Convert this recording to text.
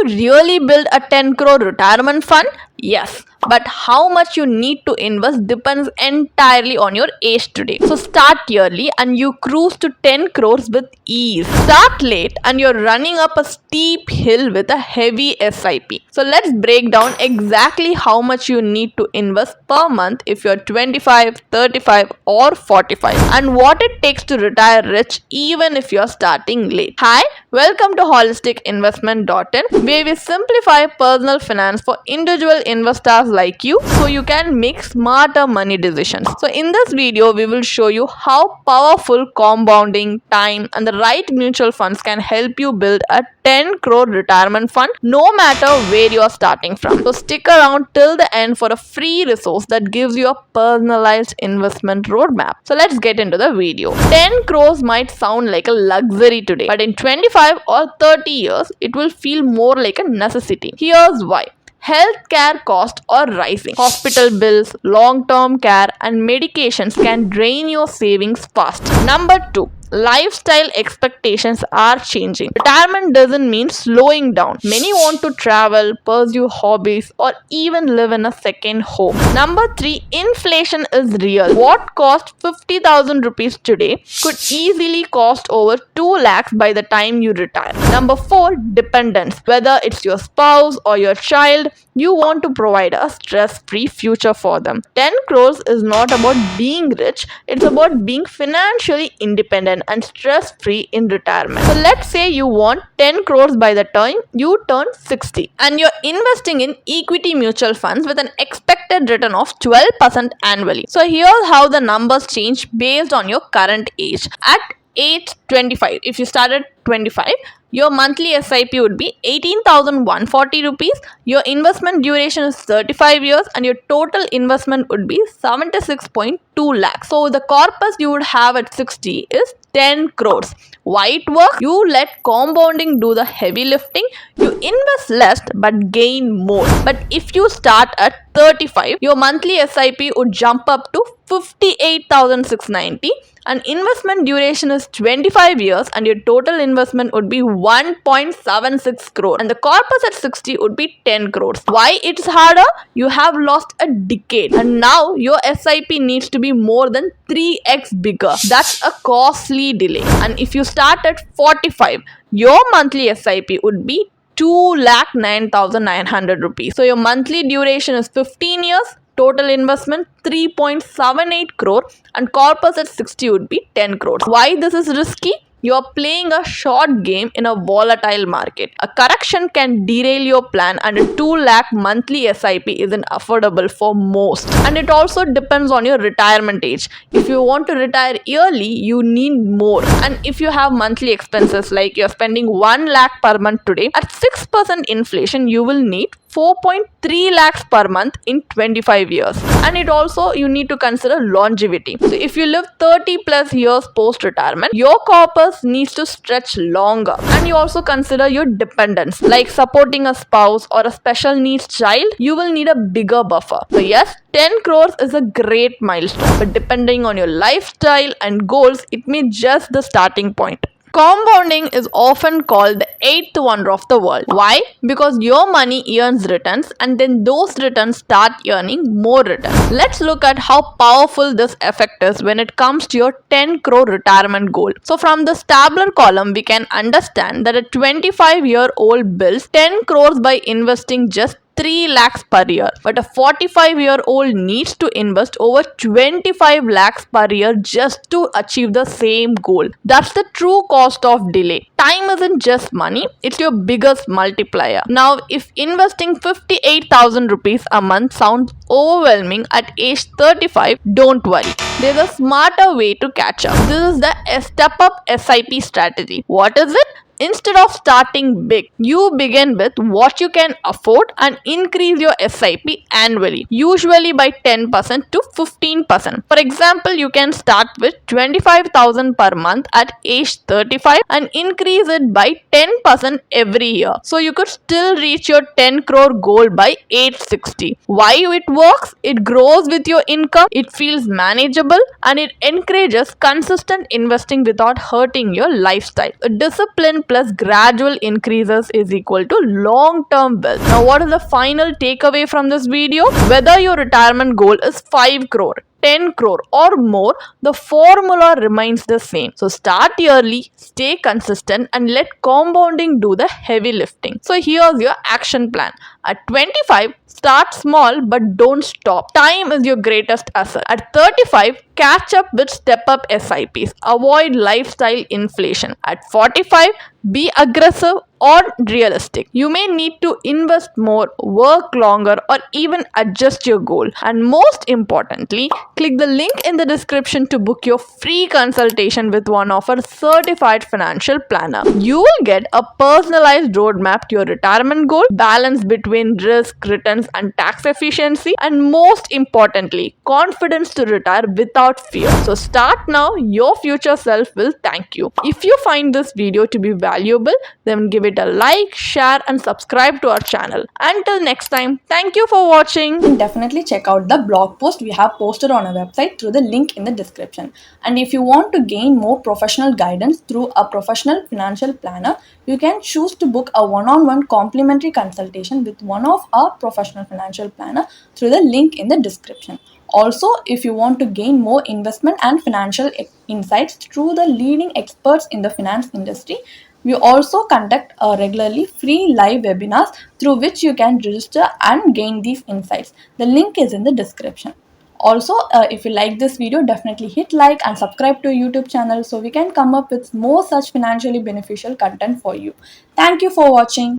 really build a 10 crore retirement fund? Yes, but how much you need to invest depends entirely on your age today. So start early and you cruise to 10 crores with ease. Start late and you're running up a steep hill with a heavy SIP. So let's break down exactly how much you need to invest per month if you're 25, 35 or 45 and what it takes to retire rich even if you're starting late. Hi, welcome to holisticinvestment.in, where we simplify personal finance for individual investors like you so you can make smarter money decisions. So in this video, we will show you how powerful compounding, time and the right mutual funds can help you build a 10 crore retirement fund no matter where you are starting from. So stick around till the end for a free resource that gives you a personalized investment roadmap. So let's get into the video. 10 crores might sound like a luxury today, but in 25 or 30 years, it will feel more like a necessity. Here's why. Healthcare costs are rising. Hospital bills, long-term care and medications can drain your savings fast. Number 2. Lifestyle expectations are changing. Retirement doesn't mean slowing down. Many want to travel, pursue hobbies, or even live in a second home. Number 3, inflation is real. What cost 50,000 rupees today could easily cost over 2 lakhs by the time you retire. Number 4, dependence. Whether it's your spouse or your child, you want to provide a stress-free future for them. 10 crores is not about being rich, it's about being financially independent and stress-free in retirement. So let's say you want 10 crores by the time you turn 60 and you're investing in equity mutual funds with an expected return of 12% annually. So here's how the numbers change based on your current age. At age 25, if you started 25, your monthly SIP would be 18,140 rupees. Your investment duration is 35 years and your total investment would be 76.2 lakhs. So the corpus you would have at 60 is 10 crores. Why it works? You let compounding do the heavy lifting. You invest less but gain more. But if you start at 35, your monthly SIP would jump up to 58,690 and investment duration is 25 years and your total investment would be 1.76 crore and the corpus at 60 would be 10 crores. Why it's harder? You have lost a decade and now your SIP needs to be more than 3x bigger. That's a costly delay. And if you start at 45, your monthly SIP would be 2,09,900 rupees. So your monthly duration is 15 years. Total investment 3.78 crore and corpus at 60 would be 10 crores. Why this is risky? You are playing a short game in a volatile market. A correction can derail your plan and a 2 lakh monthly SIP isn't affordable for most. And it also depends on your retirement age. If you want to retire early, you need more. And if you have monthly expenses like you're spending 1 lakh per month today, at 6% inflation, you will need 4.3 lakhs per month in 25 years. And it also you need to consider longevity. So if you live 30 plus years post retirement, your corpus needs to stretch longer. And you also consider your dependents like supporting a spouse or a special needs child, you will need a bigger buffer. So yes, 10 crores is a great milestone, but depending on your lifestyle and goals, it may just the starting point. Compounding is often called the eighth wonder of the world. Why? Because your money earns returns and then those returns start earning more returns. Let's look at how powerful this effect is when it comes to your 10 crore retirement goal. So from this tabular column, we can understand that a 25-year-old builds 10 crores by investing just 3 lakhs per year, but a 45-year-old needs to invest over 25 lakhs per year just to achieve the same goal. That's the true cost of delay. Time isn't just money, it's your biggest multiplier. Now, if investing 58,000 rupees a month sounds overwhelming at age 35, don't worry. There's a smarter way to catch up. This is the step-up SIP strategy. What is it? Instead of starting big, you begin with what you can afford and increase your SIP annually, usually by 10% to 15%. For example, you can start with 25,000 per month at age 35 and increase it by 10% every year. So you could still reach your 10 crore goal by age 60. Why it works? It grows with your income, it feels manageable, and it encourages consistent investing without hurting your lifestyle. A disciplined plus gradual increases is equal to long-term wealth. Now, what is the final takeaway from this video? Whether your retirement goal is 5 crore, 10 crore or more, the formula remains the same. So start early, stay consistent and let compounding do the heavy lifting. So here's your action plan. At 25, start small but don't stop. Time is your greatest asset. At 35, catch up with step up SIPs. Avoid lifestyle inflation. At 45, be aggressive or realistic. You may need to invest more, work longer, or even adjust your goal. And most importantly, click the link in the description to book your free consultation with one of our certified financial planner. You will get a personalized roadmap to your retirement goal, balance between risk, returns, and tax efficiency, and most importantly, confidence to retire without fear. So start now, your future self will thank you. If you find this video to be valuable, then give it a like, share and subscribe to our channel. Until next time, thank you for watching. And definitely check out the blog post we have posted on our website through the link in the description. And if you want to gain more professional guidance through a professional financial planner, you can choose to book a one-on-one complimentary consultation with one of our professional financial planner through the link in the description. Also, if you want to gain more investment and financial insights through the leading experts in the finance industry, we also conduct regularly free live webinars through which you can register and gain these insights. The link is in the description. Also, if you like this video, definitely hit like and subscribe to our YouTube channel so we can come up with more such financially beneficial content for you. Thank you for watching.